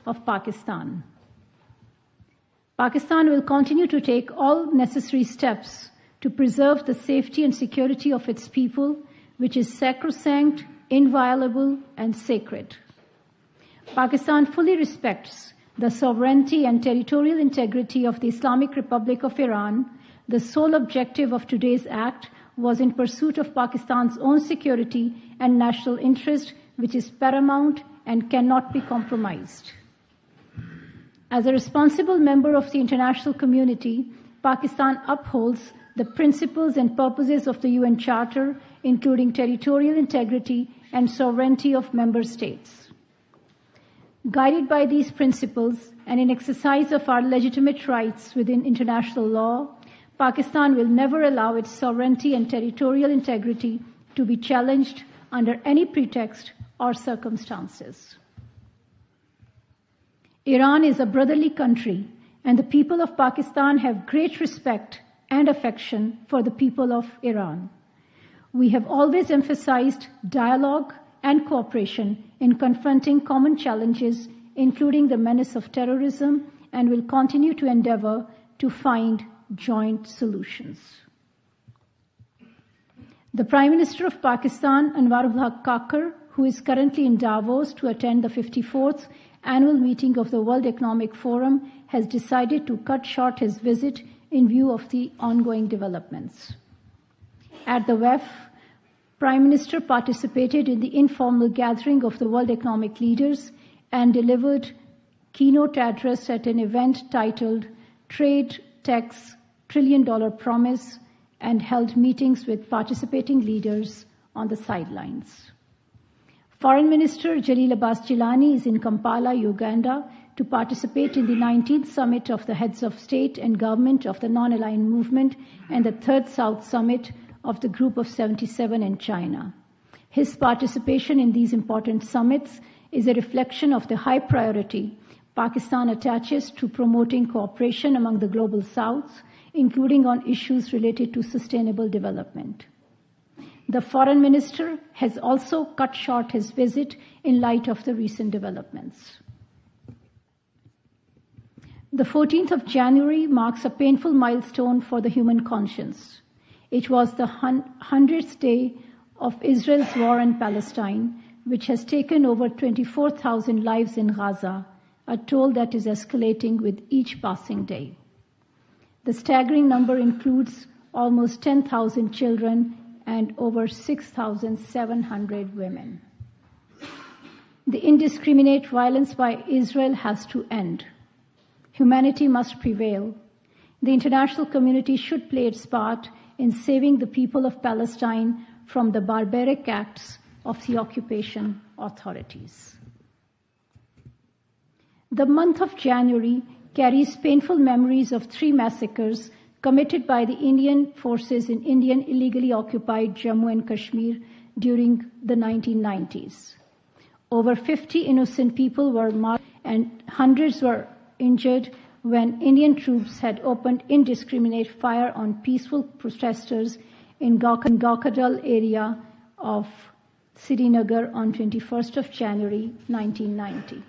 of Pakistan. Pakistan will continue to take all necessary steps to preserve the safety and security of its people, which is sacrosanct, inviolable, and sacred. Pakistan fully respects the sovereignty and territorial integrity of the Islamic Republic of Iran. The sole objective of today's act was in pursuit of Pakistan's own security and national interest, which is paramount and cannot be compromised. As a responsible member of the international community, Pakistan upholds the principles and purposes of the UN Charter, including territorial integrity and sovereignty of member states. Guided by these principles and in exercise of our legitimate rights within international law, Pakistan will never allow its sovereignty and territorial integrity to be challenged under any pretext or circumstances. Iran is a brotherly country, and the people of Pakistan have great respect and affection for the people of Iran. We have always emphasized dialogue and cooperation in confronting common challenges, including the menace of terrorism, and will continue to endeavor to find joint solutions. The Prime Minister of Pakistan, Anwarul Kakar, who is currently in Davos to attend the 54th annual meeting of the World Economic Forum, has decided to cut short his visit in view of the ongoing developments. At the WEF, Prime Minister participated in the informal gathering of the World Economic Leaders and delivered keynote address at an event titled Trade, Tax, $1 Trillion Promise, and held meetings with participating leaders on the sidelines. Foreign Minister Jalil Abbas Jilani is in Kampala, Uganda, to participate in the 19th Summit of the Heads of State and Government of the Non-Aligned Movement and the 3rd South Summit of the Group of 77 in China. His participation in these important summits is a reflection of the high priority Pakistan attaches to promoting cooperation among the Global South, including on issues related to sustainable development. The Foreign Minister has also cut short his visit in light of the recent developments. The 14th of January marks a painful milestone for the human conscience. It was the 100th day of Israel's war in Palestine, which has taken over 24,000 lives in Gaza, a toll that is escalating with each passing day. The staggering number includes almost 10,000 children and over 6,700 women. The indiscriminate violence by Israel has to end. Humanity must prevail. The international community should play its part in saving the people of Palestine from the barbaric acts of the occupation authorities. The month of January carries painful memories of 3 massacres committed by the Indian forces in Indian illegally occupied Jammu and Kashmir during the 1990s. Over 50 innocent people were martyred and hundreds were injured when Indian troops had opened indiscriminate fire on peaceful protesters in Gaukadal area of Srinagar on 21st of January 1990.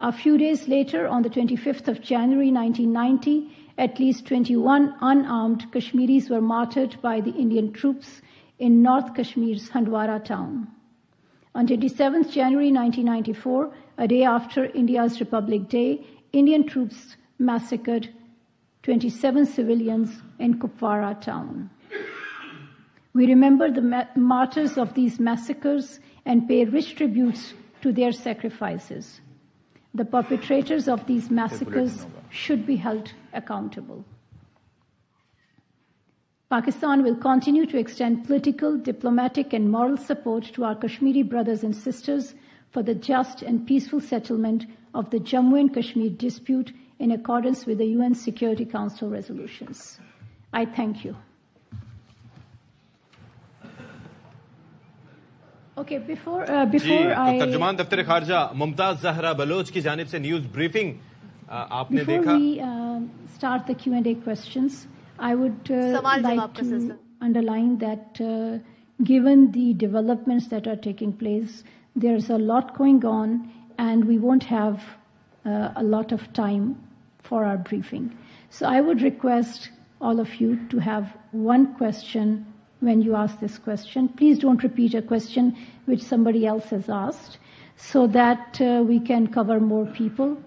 A few days later, on the 25th of January 1990, at least 21 unarmed Kashmiris were martyred by the Indian troops in North Kashmir's Handwara town. On 27th January 1994, a day after India's Republic Day, Indian troops massacred 27 civilians in Kupwara town. We remember the martyrs of these massacres and pay rich tributes to their sacrifices. The perpetrators of these massacres should be held accountable. Pakistan will continue to extend political, diplomatic, and moral support to our Kashmiri brothers and sisters for the just and peaceful settlement of the Jammu and Kashmir dispute in accordance with the UN Security Council resolutions. I thank you. Okay, before I तर्जुमान दफ्तर खारजा Mumtaz Zahra Bloch की जानिब से news briefing आपने देखा. Before we start the Q&A questions, I would like to underline that given the developments that are taking place, there's a lot going on, and we won't have a lot of time for our briefing. So I would request all of you to have one question when you ask this question. Please don't repeat a question which somebody else has asked, so that we can cover more people.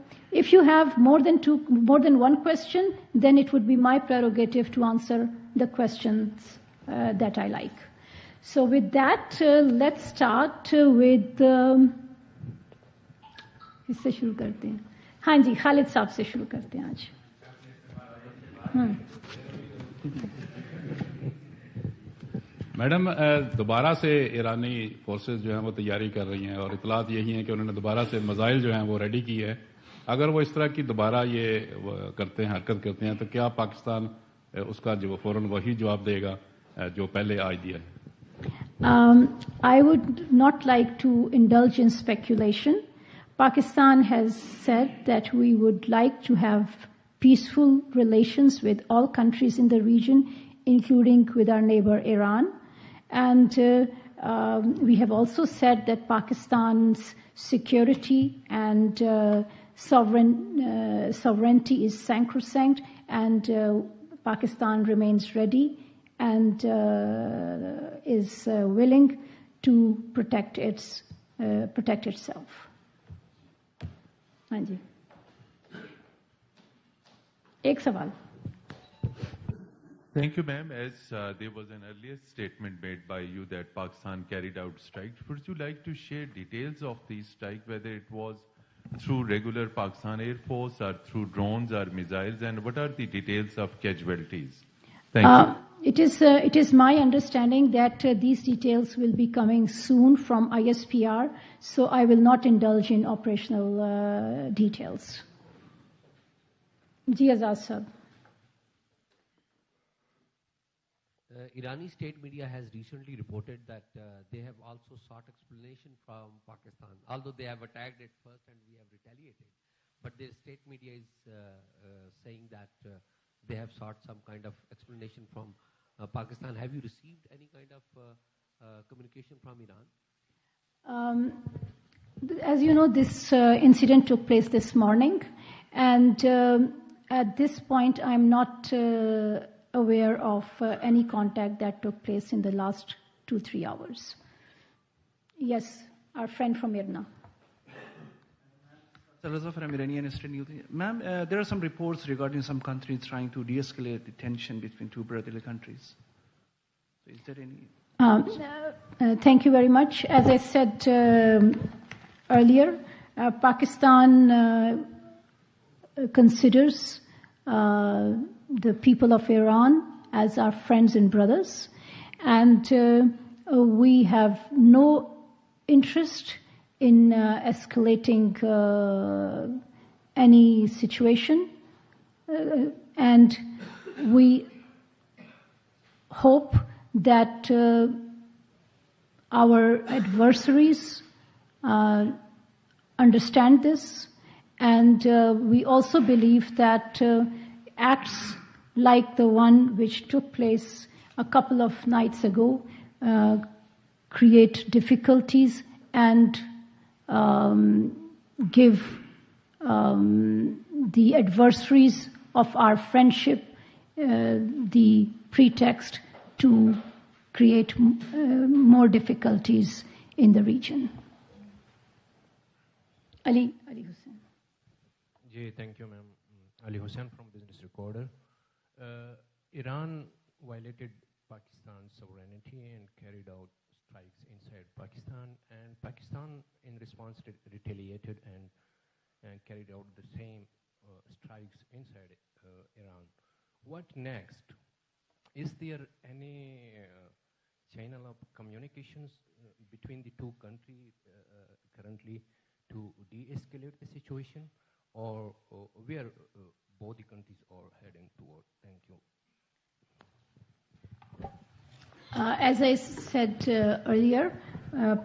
If you have more than one question, then it would be my prerogative to answer the questions that I like. So with that, let's start with... इससे शुरू करते हैं. हाँ जी, खालिद साहब से शुरू करते हैं आज. मैडम, दोबारा से ईरानी फोर्सेस जो हैं वो तैयारी कर रही हैं और इतलात यही हैं कि उन्होंने दोबारा से मिसाइल जो हैं वो रेडी की है. अगर वो इस तरह की दोबारा ये करते हैं, हरकत करते हैं, तो क्या पाकिस्तान उसका जो फौरन वही जवाब देगा जो पहले आज दिया है? I would not like to indulge in speculation. Pakistan has said that we would like to have peaceful relations with all countries in the region, including with our neighbor Iran. And we have also said that Pakistan's security and sovereignty is sacrosanct, and Pakistan remains ready and is willing to protect itself. हाँ जी. एक सवाल. Thank you, ma'am. As there was an earlier statement made by you that Pakistan carried out strikes, would you like to share details of these strikes, whether it was through regular Pakistan Air Force or through drones or missiles, and what are the details of casualties? Thank you. It is my understanding that these details will be coming soon from ISPR, so I will not indulge in operational details. Ji Azad sir. Irani state media has recently reported that they have also sought explanation from Pakistan, although they have attacked it first and we have retaliated. But their state media is saying that they have sought some kind of explanation from Pakistan. Have you received any kind of communication from Iran? As you know, this incident took place this morning, and at this point I'm not aware of any contact that took place in the last 2-3 hours. Yes, our friend from Irna. From Iranian State News. Ma'am, there are some reports regarding some countries trying to de-escalate the tension between two brotherly countries. So is there any... Thank you very much. As I said earlier, Pakistan considers the people of Iran as our friends and brothers, and we have no interest in escalating any situation, and we hope that our adversaries understand this, and we also believe that acts like the one which took place a couple of nights ago create difficulties and give the adversaries of our friendship the pretext to create more difficulties in the region. Ali Hussain. Ji, thank you, ma'am. Ali Hussain from Business Recorder. Iran violated Pakistan's sovereignty and carried out strikes inside Pakistan, and Pakistan in response retaliated and carried out the same strikes inside Iran. What next? Is there any channel of communications between the two countries currently to de-escalate the situation, or where both the countries are heading toward? Thank you. As I said earlier,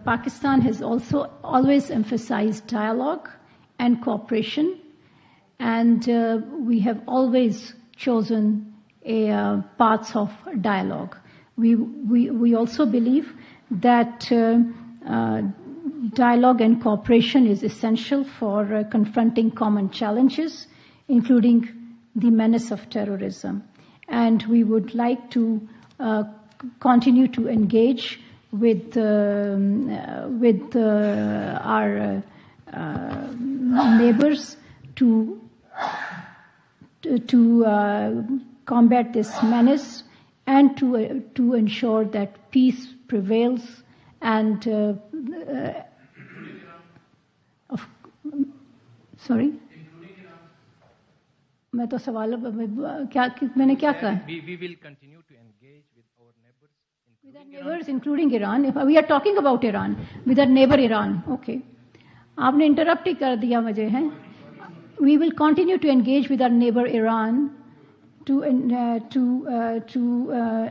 Pakistan has also always emphasized dialogue and cooperation, and we have always chosen a path of dialogue. We also believe that dialogue and cooperation is essential for confronting common challenges, including the menace of terrorism. And we would like to continue to engage with our neighbors to combat this menace and to ensure that peace prevails and sorry मैं तो सवाल मैंने क्या कहा We will continue to engage with our neighbors including Iran. If we are talking about Iran, with our neighbor Iran. Okay. आपने interrupt ही कर दिया मुझे हैं. We will continue to engage with our neighbor Iran to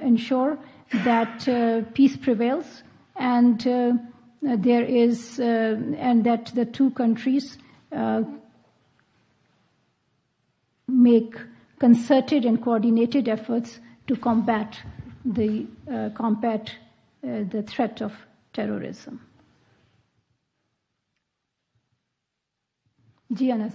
ensure that peace prevails and there is and that the two countries make concerted and coordinated efforts to combat the threat of terrorism. Giannis.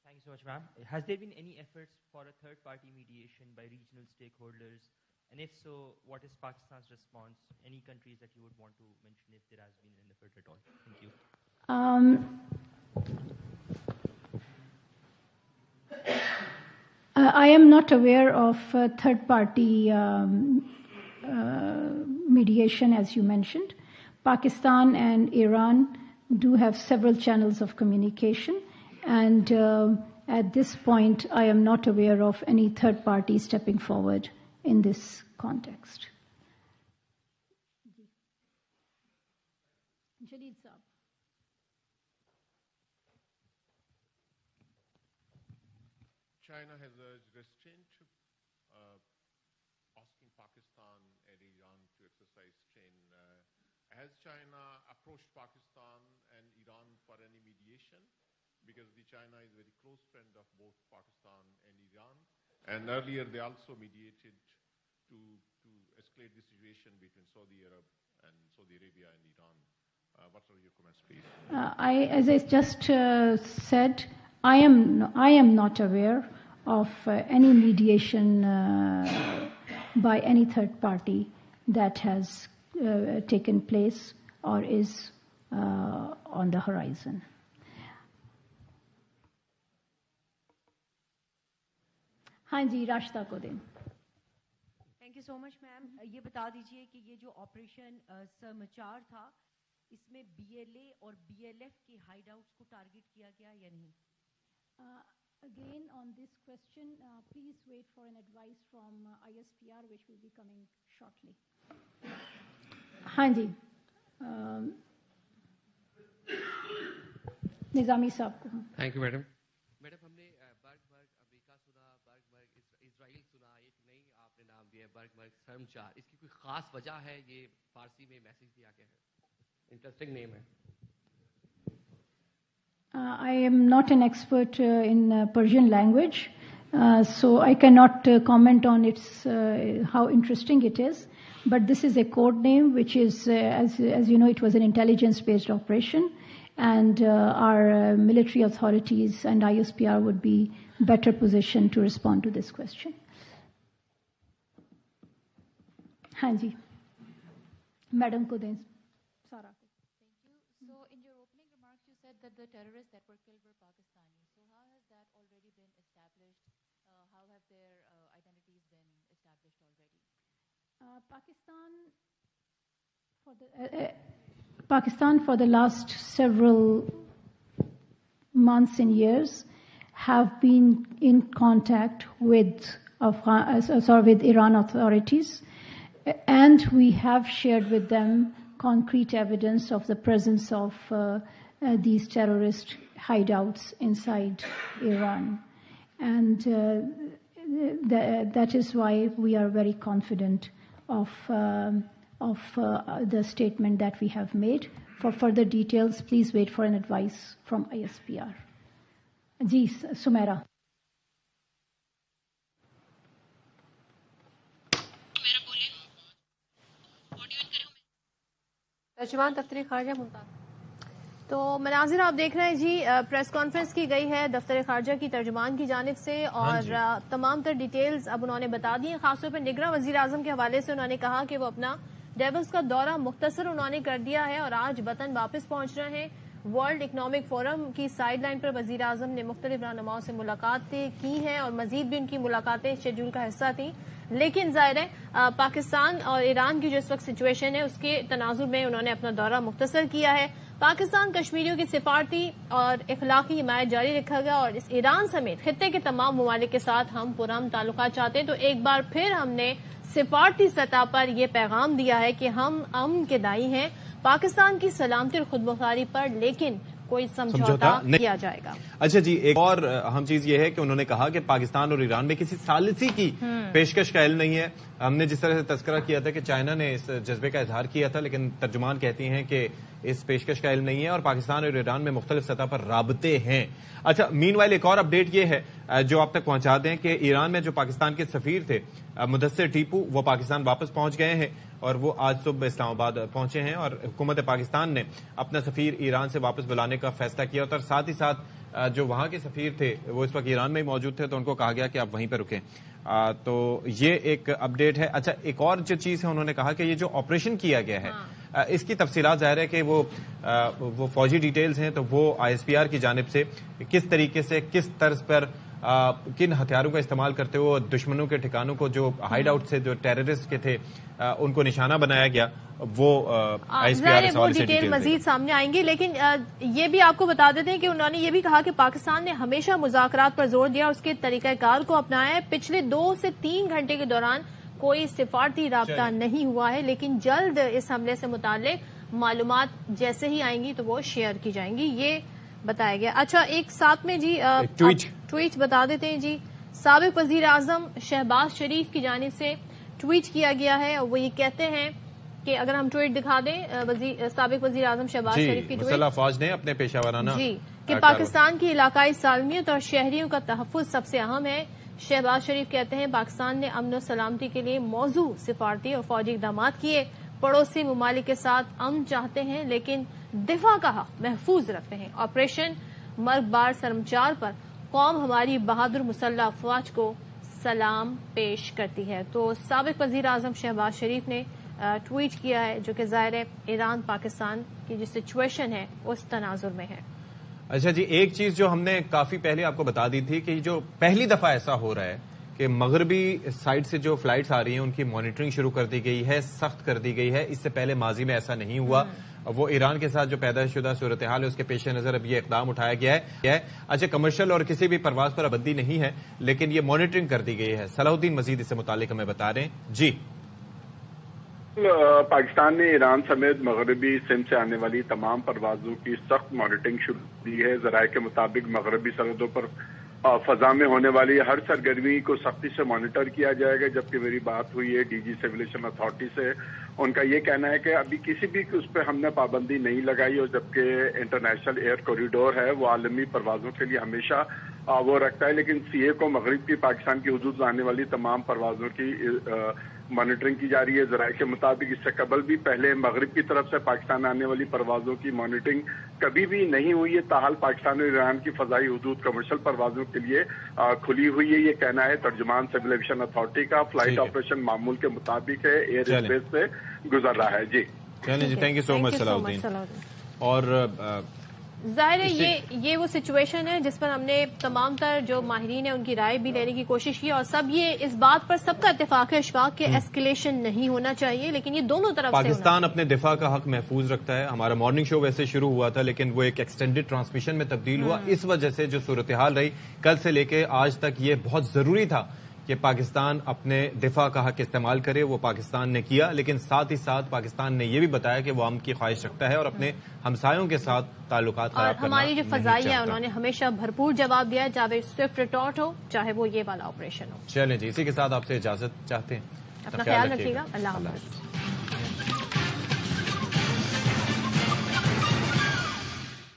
Thank you so much, ma'am. Has there been any efforts for a third-party mediation by regional stakeholders? And if so, what is Pakistan's response? Any countries that you would want to mention if there has been an effort at all? Thank you. I am not aware of third-party mediation, as you mentioned. Pakistan and Iran do have several channels of communication, and at this point, I am not aware of any third party stepping forward in this context. Jalil Saab. China has urged restraint, asking Pakistan and Iran to exercise restraint. Has China approached Pakistan and Iran for any mediation? Because China is a very close friend of both Pakistan and Iran. And earlier they also mediated to escalate the situation between Saudi Arabia and Iran. What are your comments, please? As I just said, I am not aware of any mediation by any third party that has taken place or is on the horizon. हाँ जी रास्ता को दें. Thank you so much ma'am. ये बता दीजिए कि ये जो ऑपरेशन सरमचार था इसमें BLA और BLF के हाइडआउट्स को टारगेट किया गया या नहीं? Again on this question, please wait for an advice from ISPR which will be coming shortly. हाँ जी. निजामी साहब को. Thank you, madam. मैडम हमने बर्ग अमेरिका सुना, बर्ग इजराइल सुना, एक नई आपने नाम दिया बर्ग सरमचार. इसकी कोई खास वजह है? ये फारसी में मैसेज दिया गया है. Interesting name है. I am not an expert in Persian language, so I cannot comment on its how interesting it is. But this is a code name, which is, as you know, it was an intelligence-based operation, and our military authorities and ISPR would be better positioned to respond to this question. हाँ जी, madam को दें, सारा. So in your opening remarks, you said that the terrorists that were killed were Pakistani. So how has that already been established? How have their identities been established already? Pakistan for the last several months and years have been in contact with Iran authorities, and we have shared with them concrete evidence of the presence of these terrorist hideouts inside Iran. And that is why we are very confident of the statement that we have made. For further details, please wait for an advice from ISPR. Ji, Sumaira. ترجمان دفتر خارجہ ممتاز۔ تو مناظر آپ دیکھ رہے ہیں جی، press conference کی گئی ہے دفتر خارجہ کی ترجمان کی جانب سے، اور تمام تر ڈیٹیلز اب انہوں نے بتا دی ہیں۔ خاص طور پر نگراں وزیر اعظم کے حوالے سے انہوں نے کہا کہ وہ اپنا ڈیوس کا دورہ مختصر انہوں نے کر دیا ہے اور آج وطن واپس پہنچ رہے ہیں۔ ورلڈ اکنامک فورم کی سائیڈ لائن پر وزیر اعظم نے مختلف رہنماؤں سے ملاقاتیں کی ہیں اور مزید بھی ان کی ملاقاتیں شیڈول کا حصہ تھیں، لیکن ظاہر ہے پاکستان اور ایران کی جو اس وقت سچویشن ہے اس کے تناظر میں انہوں نے اپنا دورہ مختصر کیا ہے۔ پاکستان کشمیریوں کی سفارتی اور اخلاقی حمایت جاری رکھا گیا اور اس ایران سمیت خطے کے تمام ممالک کے ساتھ ہم پرامن تعلقات چاہتے ہیں۔ تو ایک بار پھر ہم نے سفارتی سطح پر یہ پیغام دیا ہے کہ ہم امن کے دائی ہیں پاکستان کی سلامتی اور خود مختاری پر، لیکن کوئی سمجھوتا نہیں کیا جائے گا۔ اچھا جی، ایک اور اہم چیز یہ ہے کہ انہوں نے کہا کہ پاکستان اور ایران میں کسی ثالثی کی پیشکش کا علم نہیں ہے۔ ہم نے جس طرح سے تذکرہ کیا تھا کہ چائنا نے اس جذبے کا اظہار کیا تھا، لیکن ترجمان کہتی ہیں کہ اس پیشکش کا علم نہیں ہے اور پاکستان اور ایران میں مختلف سطح پر رابطے ہیں۔ اچھا، مین وائل ایک اور اپڈیٹ یہ ہے جو آپ تک پہنچا دیں کہ ایران میں جو پاکستان کے سفیر تھے مدثر ٹیپو، وہ پاکستان واپس پہنچ گئے ہیں اور وہ آج صبح اسلام آباد پہنچے ہیں، اور حکومت پاکستان نے اپنا سفیر ایران سے واپس بلانے کا فیصلہ کیا اور ساتھ ہی ساتھ جو وہاں کے سفیر تھے وہ اس وقت ایران میں ہی موجود تھے تو ان کو کہا گیا کہ آپ وہیں پہ رکیں۔ تو یہ ایک اپڈیٹ ہے۔ اچھا، ایک اور جو چیز ہے، انہوں نے کہا کہ یہ جو آپریشن کیا گیا ہے اس کی تفصیلات ظاہر ہے کہ وہ فوجی ڈیٹیلز ہیں، تو وہ ISPR کی جانب سے کس طریقے سے کس طرز پر کن ہتھیاروں کا استعمال کرتے ہوئے دشمنوں کے ٹھکانوں کو جو ہائیڈ آؤٹ سے جو ٹیررسٹ کے تھے ان کو نشانہ بنایا گیا، وہ وہ ڈیٹیل مزید سامنے آئیں گی۔ لیکن یہ بھی آپ کو بتا دیتے ہیں کہ انہوں نے یہ بھی کہا کہ پاکستان نے ہمیشہ مذاکرات پر زور دیا اور اس کے طریقہ کار کو اپنایا ہے۔ پچھلے 2 سے 3 گھنٹے کے دوران کوئی سفارتی رابطہ نہیں ہوا ہے، لیکن جلد اس حملے سے متعلق معلومات جیسے ہی آئیں گی تو وہ شیئر کی جائیں گی، یہ بتایا گیا۔ اچھا، ایک ساتھ میں جی ٹویٹ بتا دیتے ہیں جی، سابق وزیر اعظم شہباز شریف کی جانب سے ٹویٹ کیا گیا ہے اور وہ یہ کہتے ہیں کہ اگر ہم ٹویٹ دکھا دیں سابق وزیر اعظم شہباز شریف کی ٹویٹ، مسلح افواج نے اپنے پیشہ ورانہ کہ پاکستان کی علاقائی سالمیت اور شہریوں کا تحفظ سب سے اہم ہے۔ شہباز شریف کہتے ہیں پاکستان نے امن و سلامتی کے لیے موزوں سفارتی اور فوجی اقدامات کیے، پڑوسی ممالک کے ساتھ امن چاہتے ہیں لیکن دفاع کا حق محفوظ رکھتے ہیں۔ آپریشن مرگ بار سرمچار پر قوم ہماری بہادر مسلح افواج کو سلام پیش کرتی ہے۔ تو سابق وزیر اعظم شہباز شریف نے ٹویٹ کیا ہے، جو کہ ظاہر ہے ایران پاکستان کی جو سچویشن ہے اس تناظر میں ہے۔ اچھا جی، ایک چیز جو ہم نے کافی پہلے آپ کو بتا دی تھی کہ جو پہلی دفعہ ایسا ہو رہا ہے کہ مغربی سائڈ سے جو فلائٹس آ رہی ہیں ان کی مانیٹرنگ شروع کر دی گئی ہے، سخت کر دی گئی ہے۔ اس سے پہلے ماضی میں ایسا نہیں ہوا۔ وہ ایران کے ساتھ جو پیدا شدہ صورتحال ہے اس کے پیش نظر اب یہ اقدام اٹھایا گیا ہے۔ اچھا، کمرشل اور کسی بھی پرواز پر پابندی نہیں ہے، لیکن یہ مانیٹرنگ کر دی گئی ہے۔ صلاح الدین مزید اس سے متعلق ہمیں بتا رہے ہیں جی۔ پاکستان نے ایران سمیت مغربی سندھ سے آنے والی تمام پروازوں کی سخت مانیٹرنگ شروع کی ہے۔ ذرائع کے مطابق مغربی سرحدوں پر فضا میں ہونے والی ہر سرگرمی کو سختی سے مانیٹر کیا جائے گا، جبکہ میری بات ہوئی ہے DG سول ایویشن اتھارٹی سے، ان کا یہ کہنا ہے کہ ابھی کسی بھی اس پہ ہم نے پابندی نہیں لگائی، اور جبکہ انٹرنیشنل ایئر کوریڈور ہے وہ عالمی پروازوں کے لیے ہمیشہ وہ رکھتا ہے، لیکن CA کو مغرب کی پاکستان کی حدود آنے والی تمام پروازوں کی مانیٹرنگ کی جا رہی ہے۔ ذرائع کے مطابق اس سے قبل بھی پہلے مغرب کی طرف سے پاکستان آنے والی پروازوں کی مانیٹرنگ کبھی بھی نہیں ہوئی ہے۔ تاحال پاکستان اور ایران کی فضائی حدود کمرشل پروازوں کے لیے کھلی ہوئی ہے، یہ کہنا ہے ترجمان سول ایویشن اتھارٹی کا۔ فلائٹ آپریشن معمول کے مطابق ہے، ایئر اسپیس سے گزر رہا ہے جی۔ چلیں جی، تھینک یو سو مچ صلاح الدین۔ اور ظاہر ہے یہ وہ سچویشن ہے جس پر ہم نے تمام تر جو ماہرین ہیں ان کی رائے بھی لینے کی کوشش کی، اور سب یہ اس بات پر سب کا اتفاق ہے اشفاق کہ ایسکیلیشن نہیں ہونا چاہیے، لیکن یہ دونوں طرف سے پاکستان اپنے دفاع کا حق محفوظ رکھتا ہے۔ ہمارا مارننگ شو ویسے شروع ہوا تھا لیکن وہ ایک ایکسٹینڈڈ ٹرانسمیشن میں تبدیل ہوا، اس وجہ سے جو صورتحال رہی کل سے لے کے آج تک یہ بہت ضروری تھا کہ پاکستان اپنے دفاع کا حق استعمال کرے، وہ پاکستان نے کیا، لیکن ساتھ ہی ساتھ پاکستان نے یہ بھی بتایا کہ وہ امن کی خواہش رکھتا ہے اور اپنے ہمسایوں کے ساتھ تعلقات خراب کرنا ہماری جو فضائی ہے انہوں نے ہمیشہ بھرپور جواب دیا ہے، چاہے سوئفٹ ریٹارٹ ہو چاہے وہ یہ والا آپریشن ہو۔ چلیں جی، اسی کے ساتھ آپ سے اجازت چاہتے ہیں، اپنا خیال رکھیے گا، اللہ حافظ۔